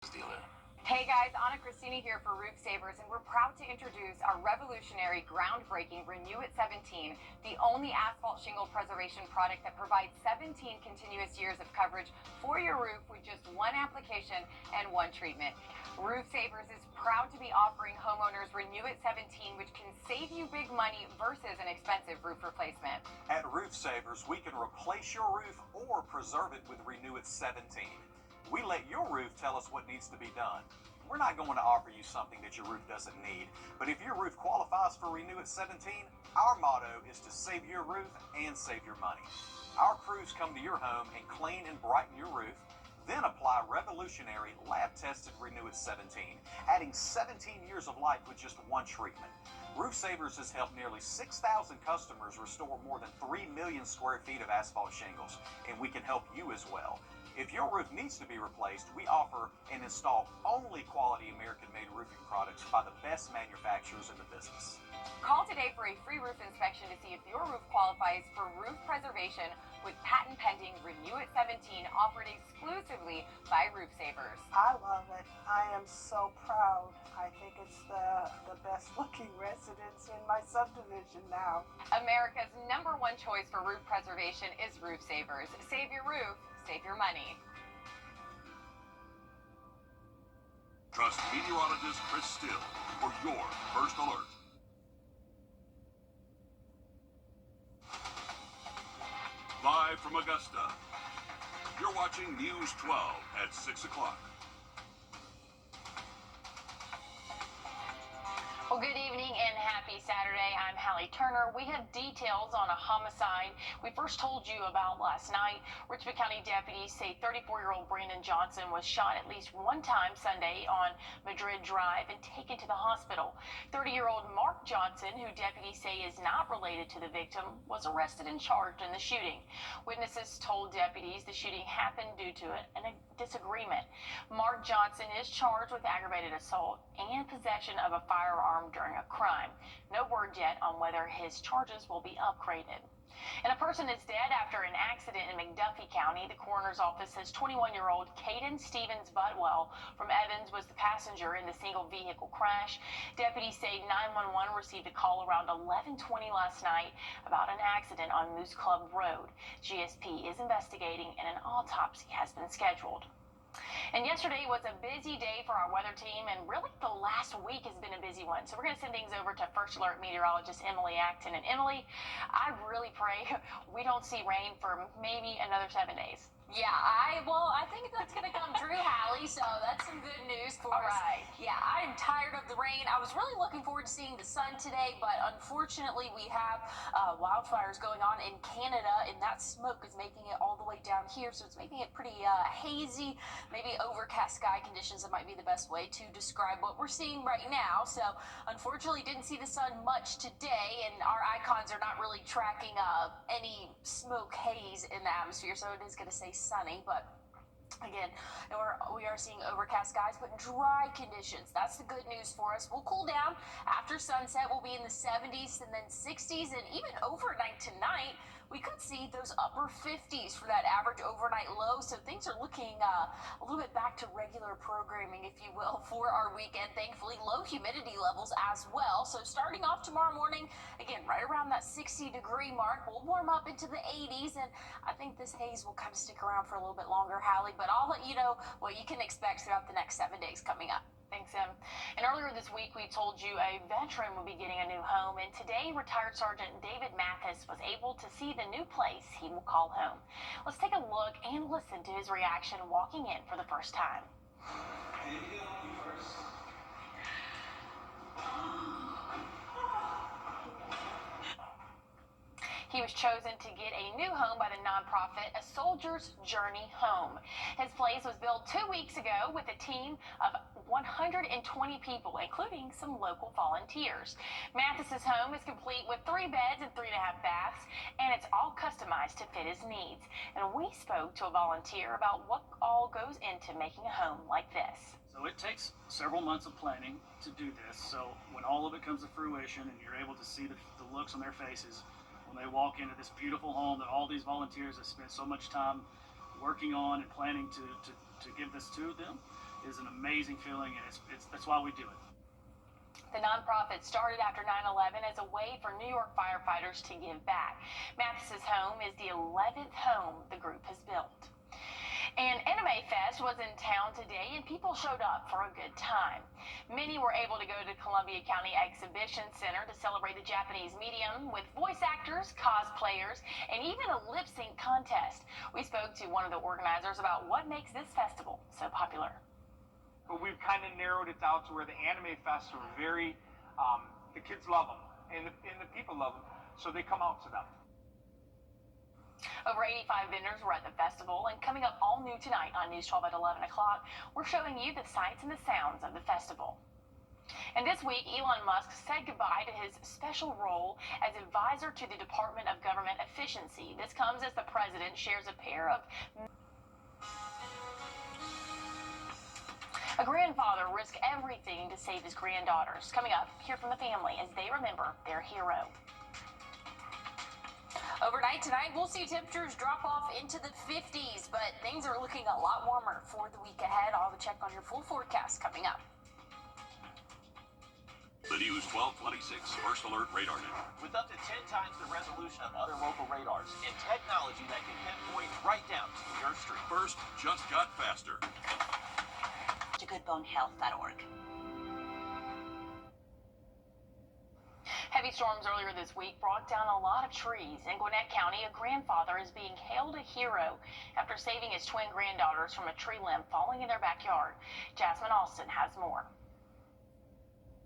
Hey guys, Anna Christina here for Roof Savers, and we're proud to introduce our revolutionary, groundbreaking Renew It 17, the only asphalt shingle preservation product that provides 17 continuous years of coverage for your roof with just one application and one treatment. Roof Savers is proud to be offering homeowners Renew It 17, which can save you big money versus an expensive roof replacement. At Roof Savers, we can replace your roof or preserve it with Renew It 17. We let your roof tell us what needs to be done. We're not going to offer you something that your roof doesn't need, but if your roof qualifies for Renew It 17, our motto is to save your roof and save your money. Our crews come to your home and clean and brighten your roof, then apply revolutionary lab-tested Renew It 17, adding 17 years of life with just one treatment. Roof Savers has helped nearly 6,000 customers restore more than 3 million square feet of asphalt shingles, and we can help you as well. If your roof needs to be replaced, we offer and install only quality American-made roofing products by the best manufacturers in the business. Call today for a free roof inspection to see if your roof qualifies for roof preservation with patent-pending Renew It 17 offered exclusively by Roof Savers. I love it. I am so proud. I think it's the best-looking residence in my subdivision now. America's #1 choice for roof preservation is Roof Savers. Save your roof, save your money. Trust meteorologist Chris Still for your first alert. Live from Augusta, you're watching News 12 at 6 o'clock. Well, good evening and happy Saturday. I'm Hallie Turner. We have details on a homicide we first told you about last night. Richmond County deputies say 34-year-old Brandon Johnson was shot at least one time Sunday on Madrid Drive and taken to the hospital. 30-year-old Mark Johnson, who deputies say is not related to the victim, was arrested and charged in the shooting. Witnesses told deputies the shooting happened due to a disagreement. Mark Johnson is charged with aggravated assault and possession of a firearm during a crime. No word yet on whether his charges will be upgraded. And a person is dead after an accident in McDuffie County. The coroner's office says 21-year-old Caden Stevens Butwell from Evans was the passenger in the single vehicle crash. Deputies say 911 received a call around 11:20 last night about an accident on Moose Club Road. GSP is investigating and an autopsy has been scheduled. And yesterday was a busy day for our weather team, and really the last week has been a busy one. So we're going to send things over to First Alert meteorologist Emily Acton. And Emily, I really pray we don't see rain for maybe another 7 days. Yeah, I think that's going to come true, Hallie, so that's some good news for us. Right. Yeah, I'm tired of the rain. I was really looking forward to seeing the sun today, but unfortunately we have wildfires going on in Canada, and that smoke is making it all the way down here, so it's making it pretty hazy, maybe overcast sky conditions. That might be the best way to describe what we're seeing right now. So unfortunately didn't see the sun much today, and our icons are not really tracking any smoke haze in the atmosphere, so it is going to say sunny, but again, we are seeing overcast skies, but dry conditions. That's the good news for us. We'll cool down after sunset. We'll be in the 70s and then 60s, and even overnight tonight, we could see those upper 50s for that average overnight low. So things are looking a little bit back to regular programming, if you will, for our weekend. Thankfully, low humidity levels as well. So starting off tomorrow morning, again, right around that 60-degree mark, we'll warm up into the 80s, and I think this haze will kind of stick around for a little bit longer, Hallie, but I'll let you know what you can expect throughout the next 7 days coming up. Thanks, Em. And earlier this week, we told you a veteran will be getting a new home, and today, retired Sergeant David Mathis was able to see the new place he will call home. Let's take a look and listen to his reaction walking in for the first time. He was chosen to get a new home by the nonprofit A Soldier's Journey Home. His place was built 2 weeks ago with a team of 120 people, including some local volunteers. Mathis's home is complete with 3 beds and 3.5 baths, and it's all customized to fit his needs. And we spoke to a volunteer about what all goes into making a home like this. So it takes several months of planning to do this. So when all of it comes to fruition and you're able to see the looks on their faces when they walk into this beautiful home that all these volunteers have spent so much time working on and planning to give this to them, is an amazing feeling, and that's why we do it. The nonprofit started after 9/11 as a way for New York firefighters to give back. Mathis's home is the 11th home the group has built. And Anime Fest was in town today, and people showed up for a good time. Many were able to go to Columbia County Exhibition Center to celebrate the Japanese medium with voice actors, cosplayers, and even a lip sync contest. We spoke to one of the organizers about what makes this festival so popular. But we've kind of narrowed it down to where the Anime Fests are very, the kids love them, and the people love them, so they come out to them. Over 85 vendors were at the festival, and coming up all new tonight on News 12 at 11 o'clock, we're showing you the sights and the sounds of the festival. And this week, Elon Musk said goodbye to his special role as advisor to the Department of Government Efficiency. This comes as the president shares a pair of... A grandfather risked everything to save his granddaughters. Coming up, hear from the family as they remember their hero. Overnight tonight, we'll see temperatures drop off into the 50s, but things are looking a lot warmer for the week ahead. I'll have a check on your full forecast coming up. The News 1226 First Alert Radar Net. With up to 10 times the resolution of other local radars and technology that can pinpoint right down to your street. First just got faster. To goodbonehealth.org. Heavy storms earlier this week brought down a lot of trees. In Gwinnett County, a grandfather is being hailed a hero after saving his twin granddaughters from a tree limb falling in their backyard. Jasmine Austin has more.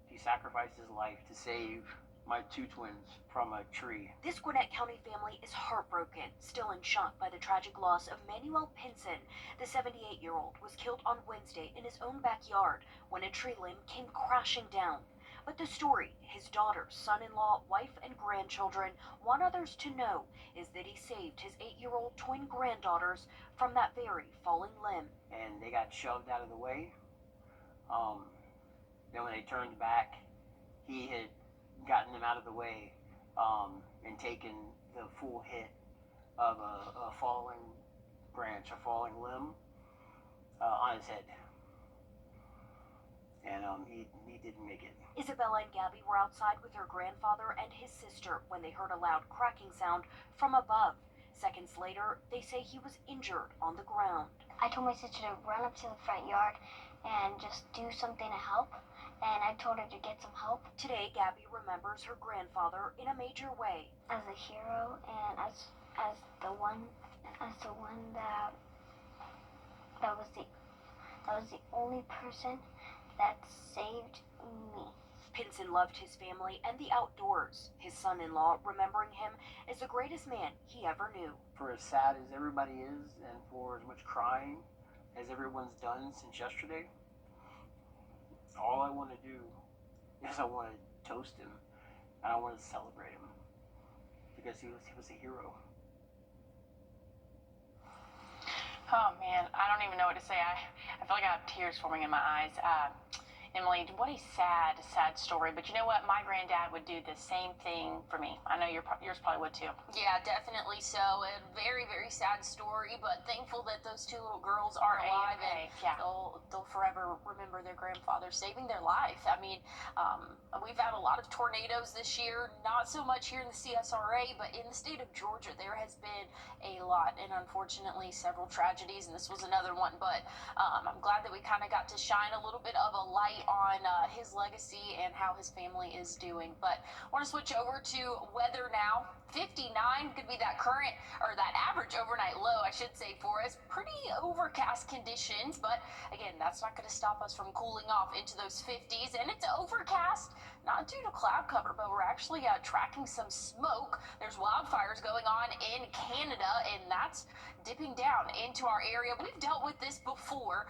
He sacrificed his life to save my two twins from a tree. This Gwinnett County family is heartbroken, still in shock by the tragic loss of Manuel Pinson. The 78-year-old was killed on Wednesday in his own backyard when a tree limb came crashing down. But the story his daughter, son-in-law, wife, and grandchildren want others to know is that he saved his 8-year-old twin granddaughters from that very falling limb. And they got shoved out of the way. Then when they turned back, he had gotten them out of the way and taken the full hit of a falling branch, a falling limb on his head. And he didn't make it. Isabella and Gabby were outside with her grandfather and his sister when they heard a loud cracking sound from above. Seconds later, they say he was injured on the ground. I told my sister to run up to the front yard and just do something to help, and I told her to get some help. Today, Gabby remembers her grandfather in a major way. As a hero and as the one that was the only person that saved me. Pinson loved his family and the outdoors. His son-in-law remembering him as the greatest man he ever knew. For as sad as everybody is, and for as much crying as everyone's done since yesterday, all I want to do is I want to toast him, and I want to celebrate him, because he was a hero. Oh man, I don't even know what to say. I feel like I have tears forming in my eyes. Emily, what a sad story. But you know what? My granddad would do the same thing for me. I know yours probably would too. Yeah, definitely so. A very, very sad story, but thankful that those two little girls are alive and they'll forever remember their grandfather saving their life. I mean, we've had a lot of tornadoes this year, not so much here in the CSRA, but in the state of Georgia, there has been a lot, and unfortunately several tragedies, and this was another one. But I'm glad that we kind of got to shine a little bit of a light on his legacy and how his family is doing. But I want to switch over to weather now. 59 could be that current, or that average overnight low, I should say, for us. Pretty overcast conditions, but again, that's not going to stop us from cooling off into those 50s. And it's overcast, not due to cloud cover, but we're actually tracking some smoke. There's wildfires going on in Canada, and that's dipping down into our area. We've dealt with this before,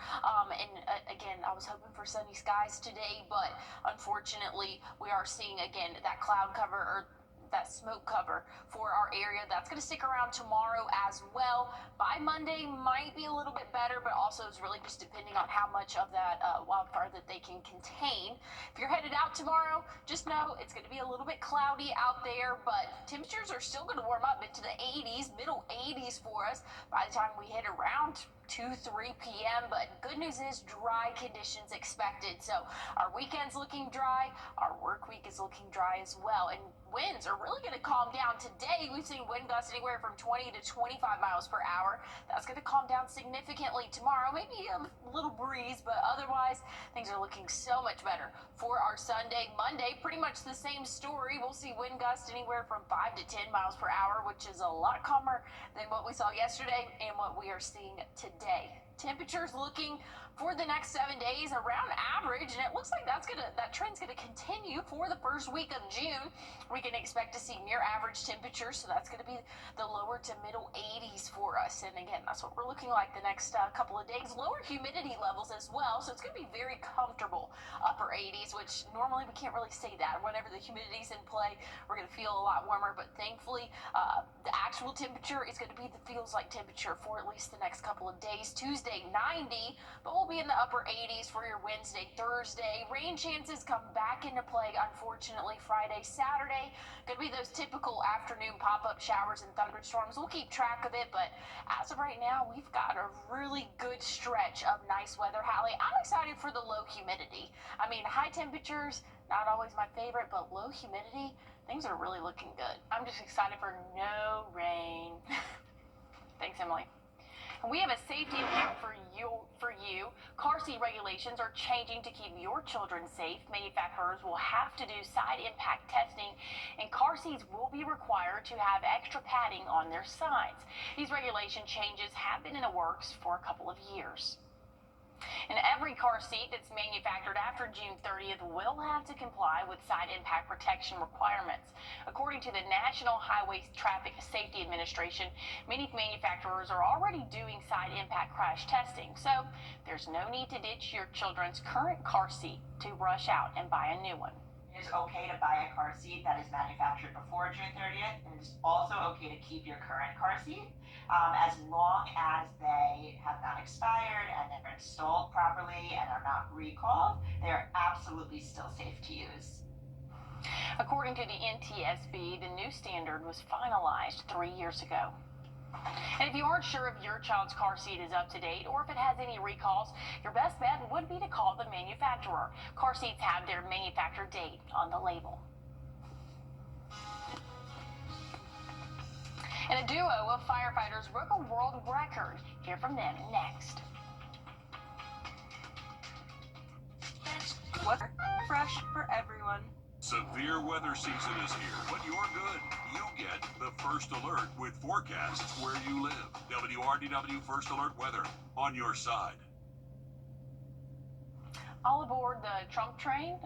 again, I was hoping for sunny skies today, but unfortunately, we are seeing, again, that cloud cover, or that smoke cover for our area. That's going to stick around tomorrow as well. By Monday might be a little bit better, but also is really just depending on how much of that wildfire that they can contain. If you're headed out tomorrow, just know it's going to be a little bit cloudy out there, but temperatures are still going to warm up into the 80s, middle 80s for us by the time we hit around 2, 3 p.m. But good news is dry conditions expected. So our weekend's looking dry. Our work week is looking dry as well. And winds are really going to calm down today. We've seen wind gusts anywhere from 20 to 25 miles per hour. That's going to calm down significantly tomorrow. Maybe a little breeze, but otherwise things are looking so much better for our Sunday. Monday, pretty much the same story. We'll see wind gusts anywhere from 5 to 10 miles per hour, which is a lot calmer than what we saw yesterday and what we are seeing today. Temperatures looking for the next 7 days around average, and it looks like that trend's gonna continue for the first week of June. We can expect to see near average temperatures, so that's gonna be the lower to middle 80s for us. And again, that's what we're looking like the next couple of days. Lower humidity levels as well, so it's gonna be very comfortable upper 80s, which normally we can't really say that. Whenever the humidity's in play, we're gonna feel a lot warmer, but thankfully the actual temperature is gonna be the feels like temperature for at least the next couple of days. Tuesday 90, but we'll be in the upper 80s for your Wednesday, Thursday. Rain chances come back into play, unfortunately, Friday, Saturday. Gonna be those typical afternoon pop-up showers and thunderstorms. We'll keep track of it, but as of right now, we've got a really good stretch of nice weather. Hallie, I'm excited for the low humidity. I mean, high temperatures, not always my favorite, but low humidity, things are really looking good. I'm just excited for no rain. Thanks, Emily. And we have a safety alert for you. Car seat regulations are changing to keep your children safe. Manufacturers will have to do side impact testing, and car seats will be required to have extra padding on their sides. These regulation changes have been in the works for a couple of years. And every car seat that's manufactured after June 30th will have to comply with side impact protection requirements. According to the National Highway Traffic Safety Administration, many manufacturers are already doing side impact crash testing, so there's no need to ditch your children's current car seat to rush out and buy a new one. It is okay to buy a car seat that is manufactured before June 30th, and it's also okay to keep your current car seat as long as they have not expired and they're installed properly and are not recalled. They are absolutely still safe to use. According to the NTSB, the new standard was finalized 3 years ago. And if you aren't sure if your child's car seat is up to date or if it has any recalls, your best bet would be to call the manufacturer. Car seats have their manufacturer date on the label. And a duo of firefighters broke a world record. Hear from them next. What's fresh for everyone? Severe weather season is here, but you're good. You get the First Alert with forecasts where you live. WRDW First Alert weather on your side. All aboard the Trump train,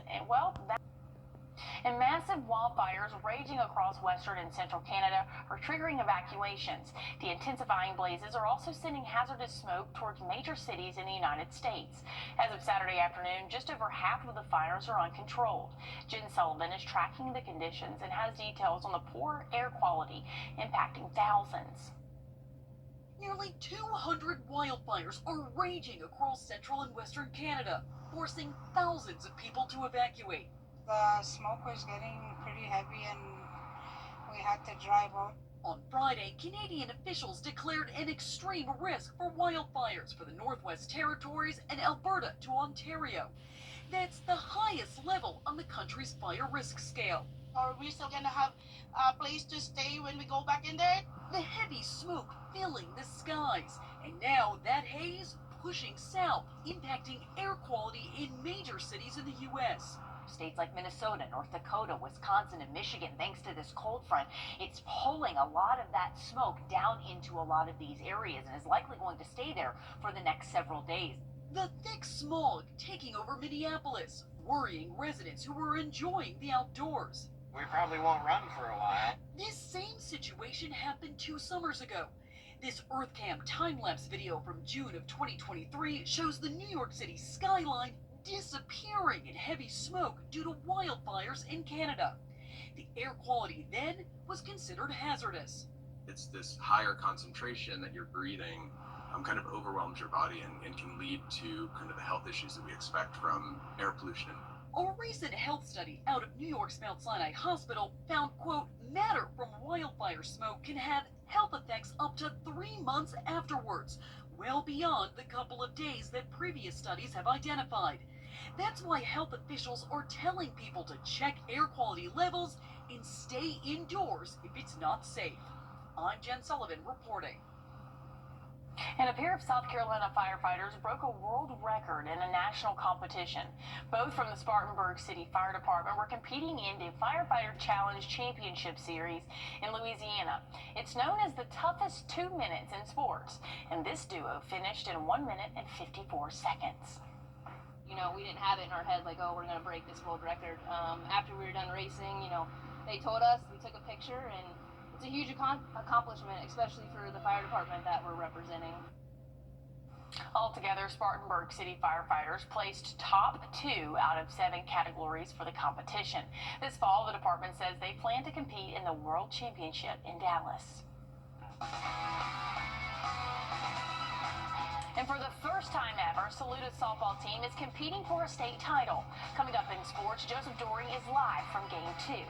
and massive wildfires raging across western and central Canada are triggering evacuations. The intensifying blazes are also sending hazardous smoke towards major cities in the United States. As of Saturday afternoon, just over half of the fires are uncontrolled. Jen Sullivan is tracking the conditions and has details on the poor air quality impacting thousands. Nearly 200 wildfires are raging across central and western Canada, forcing thousands of people to evacuate. The smoke was getting pretty heavy and we had to drive out. On Friday, Canadian officials declared an extreme risk for wildfires for the Northwest Territories and Alberta to Ontario. That's the highest level on the country's fire risk scale. Are we still gonna have a place to stay when we go back in there? The heavy smoke filling the skies, and now that haze pushing south, impacting air quality in major cities in the U.S. States like Minnesota, North Dakota, Wisconsin, and Michigan, thanks to this cold front, it's pulling a lot of that smoke down into a lot of these areas and is likely going to stay there for the next several days. The thick smog taking over Minneapolis, worrying residents who were enjoying the outdoors. We probably won't run for a while. This same situation happened 2 summers ago. This EarthCam time-lapse video from June of 2023 shows the New York City skyline disappearing in heavy smoke due to wildfires in Canada. The air quality then was considered hazardous. It's this higher concentration that you're breathing kind of overwhelms your body and can lead to kind of the health issues that we expect from air pollution. A recent health study out of New York's Mount Sinai Hospital found, quote, matter from wildfire smoke can have health effects up to 3 months afterwards, well beyond the couple of days that previous studies have identified. That's why health officials are telling people to check air quality levels and stay indoors if it's not safe. I'm Jen Sullivan reporting. And a pair of South Carolina firefighters broke a world record in a national competition. Both from the Spartanburg City Fire Department were competing in the Firefighter Challenge Championship Series in Louisiana. It's known as the toughest 2 minutes in sports, and this duo finished in 1 minute and 54 seconds. You know, we didn't have it in our head like, oh, we're going to break this world record. After we were done racing, you know, they told us, we took a picture, and it's a huge accomplishment, especially for the fire department that we're representing. Altogether, Spartanburg City firefighters placed top 2 out of 7 categories for the competition. This fall, the department says they plan to compete in the World Championship in Dallas. And for the first time ever, Saluta's softball team is competing for a state title. Coming up in sports, Joseph Doring is live from Game 2.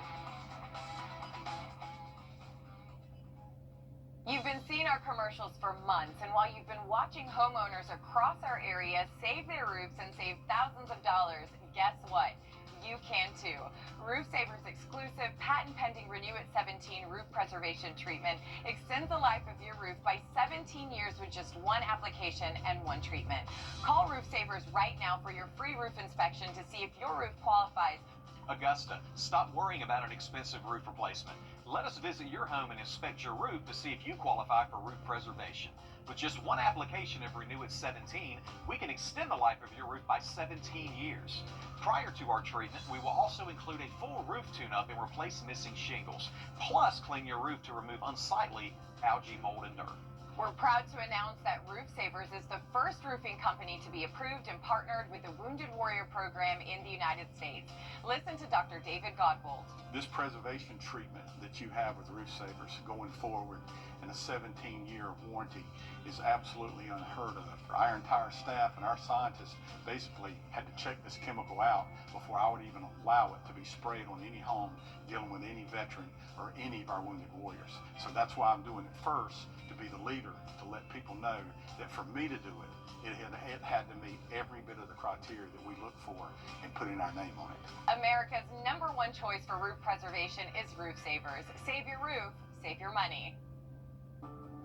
You've been seeing our commercials for months, and while you've been watching homeowners across our area save their roofs and save thousands of dollars, guess what? You can too. Roof Saver's exclusive patent-pending Renew at 17 roof preservation treatment extends the life of your roof by 17 years with just 1 application and 1 treatment. Call Roof Savers right now for your free roof inspection to see if your roof qualifies. Augusta, stop worrying about an expensive roof replacement. Let us visit your home and inspect your roof to see if you qualify for roof preservation. With just 1 application of Renew at 17, we can extend the life of your roof by 17 years. Prior to our treatment, we will also include a full roof tune-up and replace missing shingles, plus clean your roof to remove unsightly algae, mold, and dirt. We're proud to announce that Roof Savers is the first roofing company to be approved and partnered with the Wounded Warrior Program in the United States. Listen to Dr. David Godbold. This preservation treatment that you have with Roof Savers going forward and a 17-year warranty is absolutely unheard of. Our entire staff and our scientists basically had to check this chemical out before I would even allow it to be sprayed on any home dealing with any veteran or any of our wounded warriors. So that's why I'm doing it first, to be the leader, to let people know that for me to do it, it had to meet every bit of the criteria that we look for and putting our name on it. America's #1 choice for roof preservation is Roof Savers. Save your roof, save your money.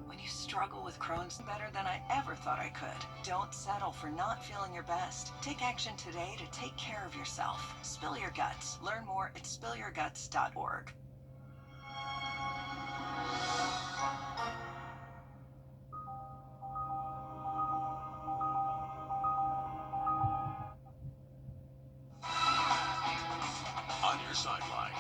When you struggle with Crohn's better than I ever thought I could, don't settle for not feeling your best. Take action today to take care of yourself. Spill your guts. Learn more at spillyourguts.org. On your sideline.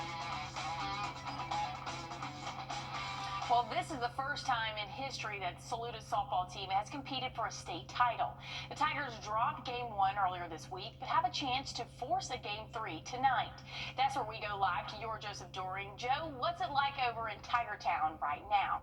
Well, this is the first time in history that Saluta's softball team has competed for a state title. The Tigers dropped Game 1 earlier this week, but have a chance to force a Game 3 tonight. That's where we go live to your Joseph Doring. Joe, what's it like over in Tiger Town right now?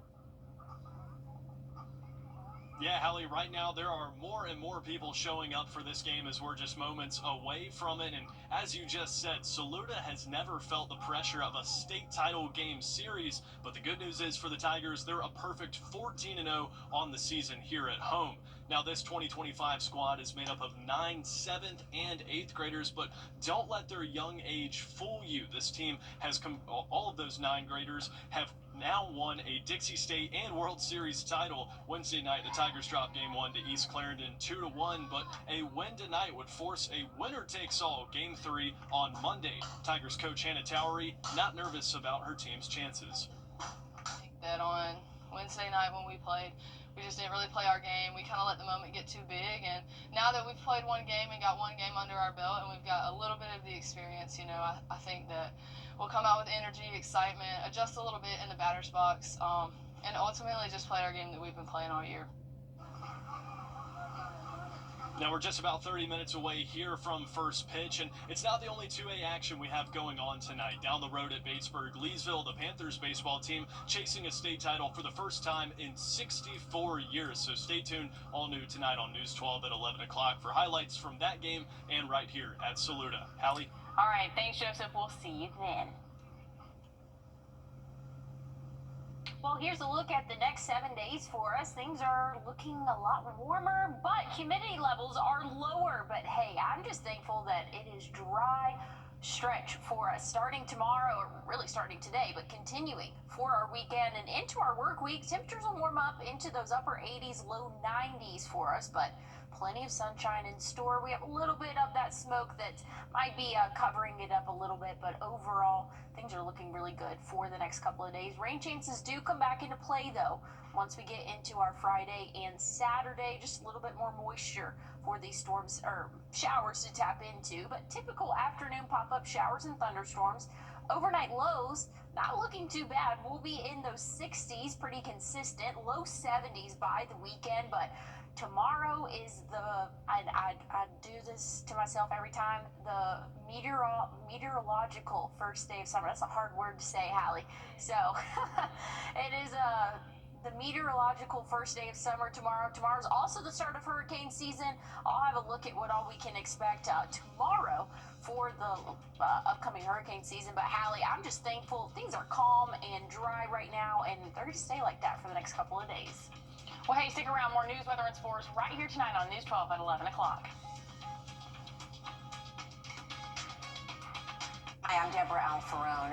Yeah, Hallie, right now there are more and more people showing up for this game as we're just moments away from it. And as you just said, Saluda has never felt the pressure of a state title game series. But the good news is for the Tigers, they're a perfect 14-0 on the season here at home. Now, this 2025 squad is made up of 9 7th and 8th graders, but don't let their young age fool you. This team has all of those 9 graders have now won a Dixie State and World Series title. Wednesday night, the Tigers dropped Game 1 to East Clarendon 2-1, but a win tonight would force a winner-takes-all Game 3 on Monday. Tigers coach Hannah Towery not nervous about her team's chances. That on Wednesday night when we played, we just didn't really play our game. We kind of let the moment get too big, and now that we've played one game and got one game under our belt and we've got a little bit of the experience, you know, I think that we'll come out with energy, excitement, adjust a little bit in the batter's box, and ultimately just play our game that we've been playing all year. Now, we're just about 30 minutes away here from first pitch, and it's not the only 2A action we have going on tonight. Down the road at Batesburg, Leesville, the Panthers baseball team chasing a state title for the first time in 64 years. So stay tuned, all new tonight on News 12 at 11 o'clock for highlights from that game and right here at Saluda. Hallie? All right, thanks, Joseph. We'll see you then. Well, here's a look at the next 7 days for us. Things are looking a lot warmer, but humidity levels are lower. But hey, I'm just thankful that it is dry stretch for us starting tomorrow, or really starting today, but continuing for our weekend and into our work week. Temperatures will warm up into those upper 80s, low 90s for us, but plenty of sunshine in store. We have a little bit of that smoke that might be covering it up a little bit, but overall, things are looking really good for the next couple of days. Rain chances do come back into play, though, once we get into our Friday and Saturday. Just a little bit more moisture for these storms or showers to tap into, but typical afternoon pop-up showers and thunderstorms. Overnight lows not looking too bad. We'll be in those 60s, pretty consistent, low 70s by the weekend, but tomorrow is I do this to myself every time, the meteorological first day of summer. That's a hard word to say, Hallie. So it is the meteorological first day of summer tomorrow. Tomorrow's also the start of hurricane season. I'll have a look at what all we can expect tomorrow for the upcoming hurricane season. But Hallie, I'm just thankful things are calm and dry right now, and they're going to stay like that for the next couple of days. Well, hey, stick around. More news, weather, and sports right here tonight on News 12 at 11 o'clock. Hi, I'm Deborah Alfarone.